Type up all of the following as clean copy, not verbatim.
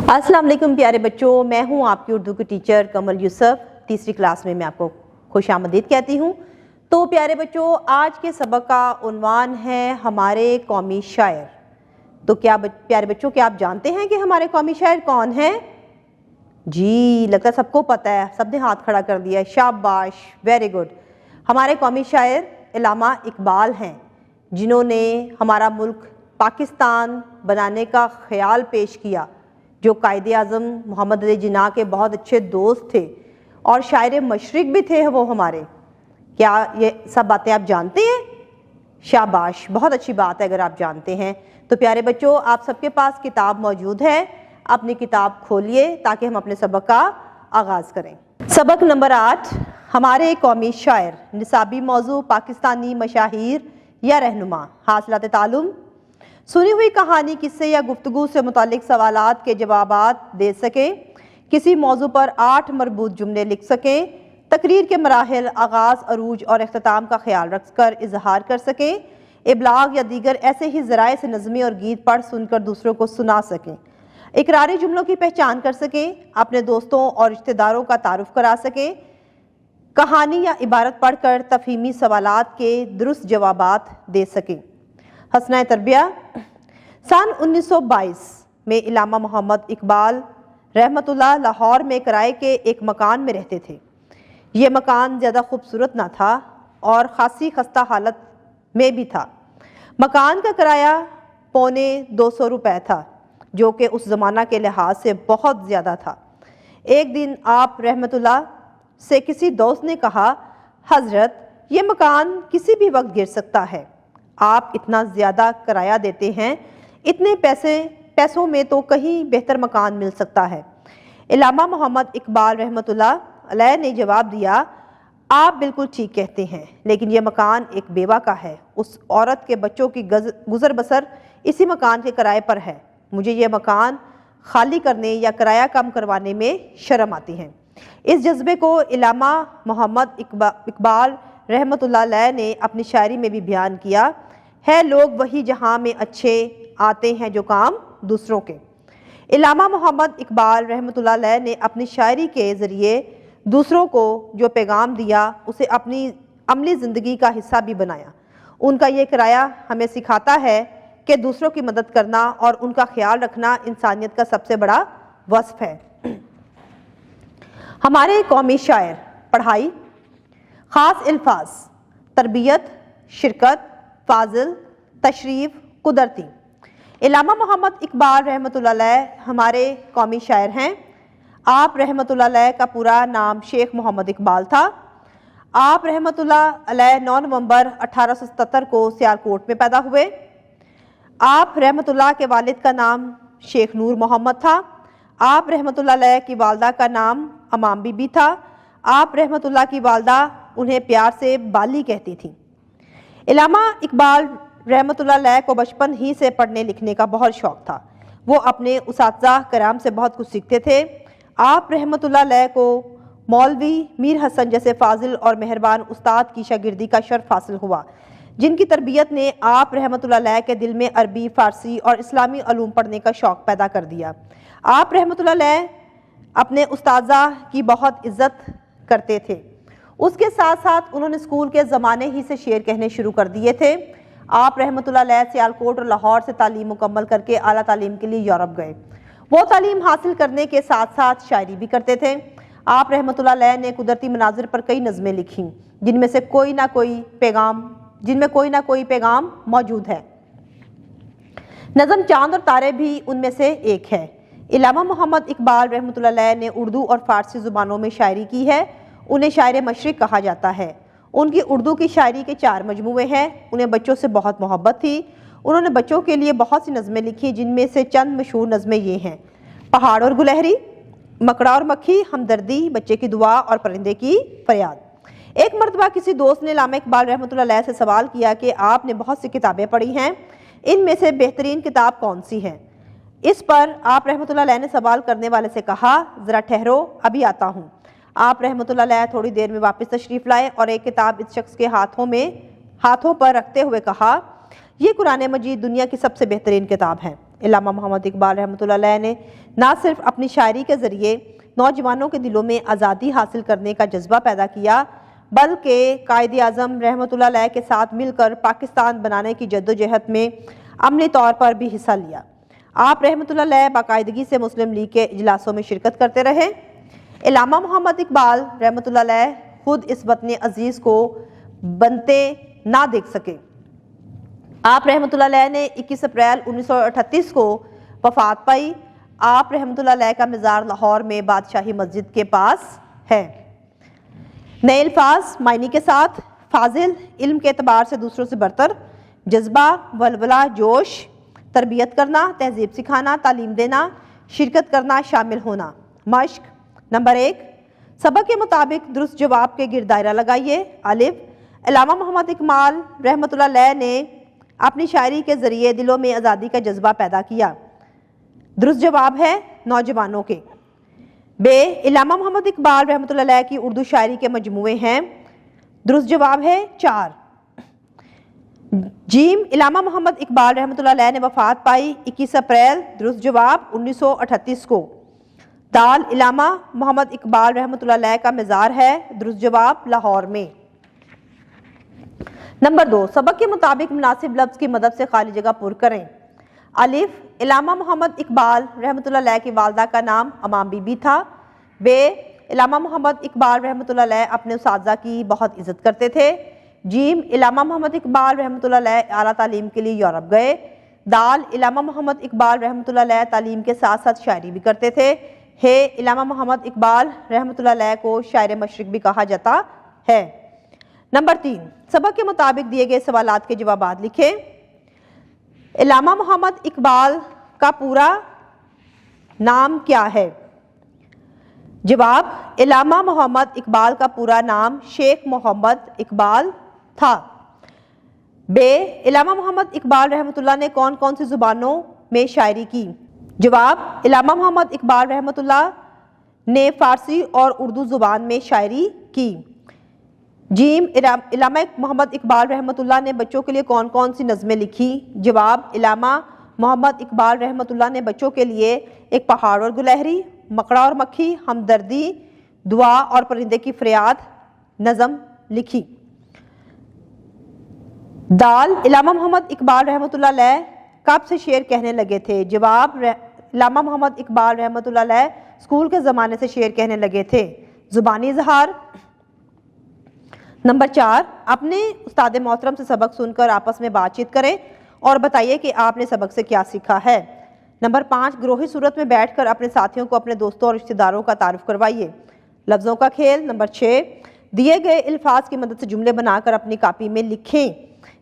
अस्सलाम वालेकुम प्यारे बच्चों, मैं हूं आपकी उर्दू की टीचर कमल यूसुफ। तीसरी क्लास में मैं आपको खुशामदीद कहती हूं। तो प्यारे बच्चों, आज के सबक का उन्वान है हमारे कौमी शायर। तो क्या प्यारे बच्चों, क्या आप जानते हैं कि हमारे कौमी शायर कौन हैं? जी, लगता है सबको पता है, सबने हाथ खड़ा कर दिया। शाबाश, वेरी गुड। हमारे कौमी शायर अल्लामा इकबाल हैं, जिन्होंने हमारा मुल्क पाकिस्तान बनाने का ख्याल पेश किया, जो कायदे आज़म मोहम्मद अली जिन्ना के बहुत अच्छे दोस्त थे और शायर मशरिक भी थे वो हमारे। क्या ये सब बातें आप जानते हैं? शाबाश, बहुत अच्छी बात है अगर आप जानते हैं। तो प्यारे बच्चों, आप सबके पास किताब मौजूद है, अपनी किताब खोलिए ताकि हम अपने सबक का आगाज़ करें। सबक नंबर 8, हमारे कौमी शायर। निसाबी मौजू पाकिस्तानी मशाहिर या रहनुमा। हासिलात तालुम, सुनी हुई कहानी, किस्से या गुफ्तगू से मुतालिक सवालात के जवाबात दे सकें, किसी मौजू पर 8 मरबूत जुमले लिख सकें, तकरीर के मराहिल, आगाज़, अरूज और इख्तिताम का ख्याल रखकर इजहार कर सकें, इबलाग या दीगर ऐसे ही ज़राए से नज़में और गीत पढ़ सुनकर दूसरों को सुना सकें, इकरारी जुमलों की पहचान कर सकें, अपने दोस्तों और रिश्तेदारों का तारुफ करा सकें, कहानी या इबारत पढ़कर तफहीमी सवालात के दुरुस्त जवाबात दे सकें। हसना तरबिया। सन 1922 में अल्लामा मोहम्मद इकबाल रहमतुल्लाह लाहौर में किराए के एक मकान में रहते थे। ये मकान ज़्यादा खूबसूरत ना था और खासी खस्ता हालत में भी था। मकान का किराया पौने 200 रुपये था, जो कि उस ज़माना के लिहाज से बहुत ज़्यादा था। एक दिन आप रहमतुल्लाह से किसी दोस्त ने कहा, हज़रत, ये मकान किसी भी वक्त गिर सकता है, आप इतना ज़्यादा किराया देते हैं, इतने पैसों में तो कहीं बेहतर मकान मिल सकता है। अल्लामा मोहम्मद इकबाल रहमतुल्लाह अलैह ने जवाब दिया, आप बिल्कुल ठीक कहते हैं, लेकिन यह मकान एक बेवा का है। उस औरत के बच्चों की गुजर बसर इसी मकान के किराए पर है। मुझे यह मकान खाली करने या किराया कम करवाने में शर्म आती है। इस जज्बे को अल्लामा मोहम्मद इकबाल रहमतुल्लाह अलैह ने अपनी शायरी में भी बयान किया है। लोग वही जहां में अच्छे आते हैं जो काम दूसरों के। अल्लामा मोहम्मद इकबाल रहमतुल्लाह अलैह ने अपनी शायरी के ज़रिए दूसरों को जो पैगाम दिया, उसे अपनी अमली ज़िंदगी का हिस्सा भी बनाया। उनका ये किराया हमें सिखाता है कि दूसरों की मदद करना और उनका ख्याल रखना इंसानियत का सबसे बड़ा वस्फ़ है। हमारे कौमी शायर। पढ़ाई, ख़ास अल्फाज, तरबियत, शिरकत, फाजिल, तशरीफ़, कुदरती। अल्लामा मोहम्मद इकबाल रहमतुल्लाह अलैह हमारे कौमी शायर हैं। आप रहमतुल्लाह अलैह का पूरा नाम शेख मोहम्मद इकबाल था। आप रहमतुल्लाह अलैह 9 नवंबर 1877 को सियालकोट में पैदा हुए। आप रहमतुल्लाह के वालिद का नाम शेख नूर मोहम्मद था। आप रहमतुल्लाह अलैह की वालदा का नाम अमाम बीबी था। आप रहमतुल्लाह की वालदा उन्हें प्यार से बाली कहती थी। अल्लामा इकबाल रहमतुल्लाह अलैह को बचपन ही से पढ़ने लिखने का बहुत शौक़ था। वो अपने उस्ताज़ा कराम से बहुत कुछ सीखते थे। आप रहमतुल्लाह अलैह को मौलवी मीर हसन जैसे फाजिल और मेहरबान उस्ताद की शागिर्दी का शर्फ हासिल हुआ, जिनकी तरबियत ने आप रहमतुल्लाह अलैह के दिल में अरबी, फ़ारसी और इस्लामी उलूम पढ़ने का शौक़ पैदा कर दिया। आप रहमतुल्लाह अलैह अपने उस्ताज़ा की बहुत इज़्ज़त करते थे। उसके साथ साथ उन्होंने स्कूल के ज़माने ही से शेर कहने शुरू कर दिए थे। आप रहमतुल्लाह अलैह सियालकोट और लाहौर से तालीम मुकम्मल करके आला तालीम के लिए यूरोप गए। वो तालीम हासिल करने के साथ साथ शायरी भी करते थे। आप रहमतुल्लाह अलैह ने कुदरती मनाजिर पर कई नज़में लिखीं, जिनमें कोई ना कोई पैगाम मौजूद है। नज़म चांद और तारे भी उनमें से एक है। अल्लामा मोहम्मद इकबाल रहमतुल्लाह अलैह ने उर्दू और फ़ारसी ज़ुबानों में शायरी की है। उन्हें शायर मशरिक कहा जाता है। उनकी उर्दू की शायरी के 4 मजमूए हैं। उन्हें बच्चों से बहुत मोहब्बत थी। उन्होंने बच्चों के लिए बहुत सी नज़में लिखी, जिनमें से चंद मशहूर नज़में ये हैं: पहाड़ और गुलहरी, मकड़ा और मक्खी, हमदर्दी, बच्चे की दुआ और परिंदे की फरियाद। एक मरतबा किसी दोस्त ने अल्लामा इकबाल रहमतुल्लाह अलैह से सवाल किया कि आपने बहुत सी किताबें पढ़ी हैं, इनमें से बेहतरीन किताब कौन सी है? इस पर आप रहमतुल्लाह अलैह ने सवाल करने वाले से कहा, ज़रा ठहरो, अभी आता हूँ। आप रहमतुल्लाह अलैह थोड़ी देर में वापस तशरीफ़ लाए और एक किताब इस शख्स के हाथों पर रखते हुए कहा, यह कुरान मजीद दुनिया की सबसे बेहतरीन किताब है। علامہ محمد اقبال رحمۃ اللہ علیہ نے نہ صرف اپنی شاعری کے ذریعے نوجوانوں کے دلوں میں آزادی حاصل کرنے کا جذبہ پیدا کیا بلکہ قائد اعظم رحمۃ اللہ علیہ کے ساتھ مل کر پاکستان بنانے کی جدوجہد میں عملی طور پر بھی حصہ لیا۔ آپ رحمۃ اللہ علیہ باقاعدگی سے مسلم لیگ کے اجلاسوں میں شرکت کرتے رہے۔ علامہ محمد اقبال رحمۃ اللہ علیہ خود اس وطن عزیز کو بنتے نہ دیکھ سکے۔ آپ رحمۃ اللہ علیہ نے 21 اپریل 1938 کو وفات پائی۔ آپ رحمۃ اللہ علیہ کا مزار لاہور میں بادشاہی مسجد کے پاس ہے۔ نئے الفاظ معنی کے ساتھ فاضل، علم کے اعتبار سے دوسروں سے برتر، جذبہ، ولولہ، جوش، تربیت کرنا، تہذیب سکھانا، تعلیم دینا، شرکت کرنا، شامل ہونا۔ مشق نمبر 1، سبق کے مطابق درست جواب کے گرد دائرہ لگائیے۔ الف، علامہ محمد اقبال رحمۃ اللہ علیہ نے اپنی شاعری کے ذریعے دلوں میں آزادی کا جذبہ پیدا کیا۔ درست جواب ہے نوجوانوں کے۔ ب، علامہ محمد اقبال رحمۃ اللہ علیہ کی اردو شاعری کے مجموعے ہیں۔ درست جواب ہے 4۔ جیم، علامہ محمد اقبال رحمۃ اللہ علیہ نے وفات پائی 21 اپریل، درست جواب 1938 کو۔ دال، علامہ محمد اقبال رحمۃ اللہ علیہ کا مزار ہے، درست جواب لاہور میں۔ نمبر 2، سبق کے مطابق مناسب لفظ کی مدد سے خالی جگہ پر کریں۔ الف، علامہ محمد اقبال رحمۃ اللہ علیہ کی والدہ کا نام امام بی بی تھا۔ ب، علامہ محمد اقبال رحمۃ اللہ علیہ اپنے اساتذہ کی بہت عزت کرتے تھے۔ جیم، علامہ محمد اقبال رحمۃ اللہ علیہ اعلیٰ تعلیم کے لیے یورپ گئے۔ دال، علامہ محمد اقبال رحمۃ اللہ علیہ تعلیم کے ساتھ ساتھ شاعری بھی کرتے تھے۔ ہے، علامہ محمد اقبال رحمۃ اللہ علیہ کو شاعر مشرق بھی کہا جاتا ہے۔ نمبر 3، سبق کے مطابق دیے گئے سوالات کے جوابات لکھیں۔ علامہ محمد اقبال کا پورا نام کیا ہے؟ جواب، علامہ محمد اقبال کا پورا نام شیخ محمد اقبال تھا۔ ب، علامہ محمد اقبال رحمۃ اللہ نے کون کون سی زبانوں میں شاعری کی؟ جواب، علامہ محمد اقبال رحمۃ اللہ نے فارسی اور اردو زبان میں شاعری کی۔ جیم، علامہ محمد اقبال رحمۃ اللہ نے بچوں کے لیے کون کون سی نظمیں لکھی؟ جواب، علامہ محمد اقبال رحمۃ اللہ نے بچوں کے لیے ایک پہاڑ اور گلہری، مکڑا اور مکھی، ہمدردی، دعا اور پرندے کی فریاد نظم لکھی۔ دال، علامہ محمد اقبال رحمۃ اللہ علیہ کب سے شعر کہنے لگے تھے؟ جواب، علامہ محمد اقبال رحمۃ اللہ علیہ اسکول کے زمانے سے شعر کہنے لگے تھے۔ زبانی اظہار۔ نمبر 4، اپنے استاد محترم سے سبق سن کر آپس میں بات چیت کریں اور بتائیے کہ آپ نے سبق سے کیا سیکھا ہے۔ نمبر 5، گروہی صورت میں بیٹھ کر اپنے ساتھیوں کو اپنے دوستوں اور رشتہ داروں کا تعارف کروائیے۔ لفظوں کا کھیل۔ نمبر 6، دیے گئے الفاظ کی مدد سے جملے بنا کر اپنی کاپی میں لکھیں۔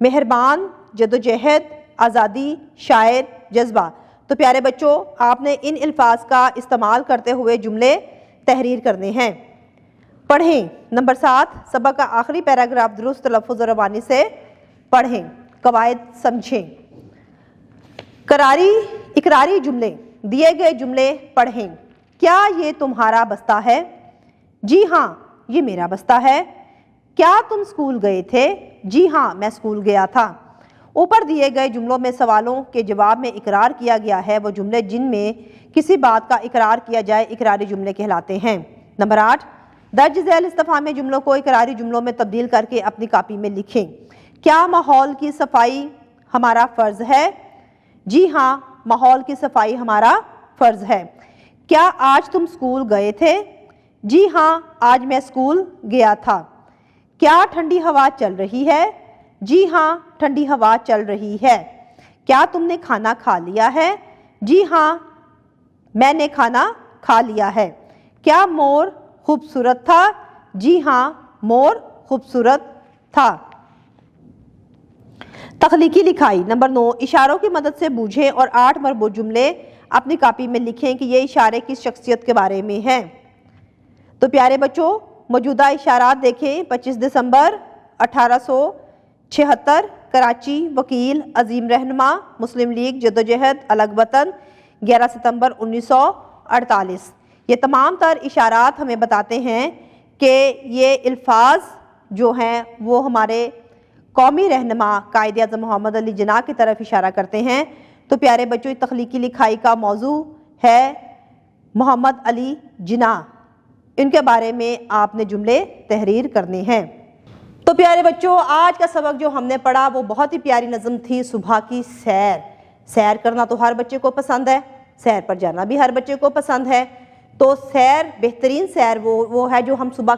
مہربان، جدوجہد، آزادی، شاعر، جذبہ۔ تو پیارے بچوں، آپ نے ان الفاظ کا استعمال کرتے ہوئے جملے تحریر کرنے ہیں۔ پڑھیں۔ نمبر 7، سبق کا آخری پیراگراف درست تلفظ اور روانی سے پڑھیں۔ قواعد سمجھیں۔ اقراری جملے۔ دیے گئے جملے پڑھیں۔ کیا یہ تمہارا بستہ ہے؟ جی ہاں، یہ میرا بستہ ہے۔ کیا تم اسکول گئے تھے؟ جی ہاں، میں اسکول گیا تھا۔ اوپر دیے گئے جملوں میں سوالوں کے جواب میں اقرار کیا گیا ہے وہ جملے جن میں کسی بات کا اقرار کیا جائے اقراری جملے کہلاتے ہیں۔ نمبر 8، درج ذیل استفہامی جملوں کو اقراری جملوں میں تبدیل کر کے اپنی کاپی میں لکھیں۔ کیا ماحول کی صفائی ہمارا فرض ہے؟ جی ہاں، ماحول کی صفائی ہمارا فرض ہے۔ کیا آج تم اسکول گئے تھے؟ جی ہاں، آج میں اسکول گیا تھا۔ کیا ٹھنڈی ہوا چل رہی ہے؟ جی ہاں، ٹھنڈی ہوا چل رہی ہے۔ کیا تم نے کھانا کھا لیا ہے؟ جی ہاں، میں نے کھانا کھا لیا ہے۔ کیا مور خوبصورت تھا؟ جی ہاں، مور خوبصورت تھا۔ تخلیقی لکھائی۔ نمبر 9، اشاروں کی مدد سے بوجھیں اور 8 مربوط جملے اپنی کاپی میں لکھیں کہ یہ اشارے کس شخصیت کے بارے میں ہیں۔ تو پیارے بچوں، موجودہ اشارات دیکھیں۔ 25 دسمبر 1876، کراچی، وکیل، عظیم رہنما، مسلم لیگ، جدوجہد، الگ وطن، 11 ستمبر 1948۔ یہ تمام تر اشارات ہمیں بتاتے ہیں کہ یہ الفاظ جو ہیں وہ ہمارے قومی رہنما قائد اعظم محمد علی جناح کی طرف اشارہ کرتے ہیں، تو پیارے بچوں تخلیقی لکھائی کا موضوع ہے محمد علی جناح، ان کے بارے میں آپ نے جملے تحریر کرنے ہیں۔ تو پیارے بچوں آج کا سبق جو ہم نے پڑھا وہ بہت ہی پیاری نظم تھی، صبح کی سیر۔ سیر کرنا تو ہر بچے کو پسند ہے، سیر پر جانا بھی ہر بچے کو پسند ہے۔ تو سیر، بہترین سیر وہ ہے جو ہم صبح کے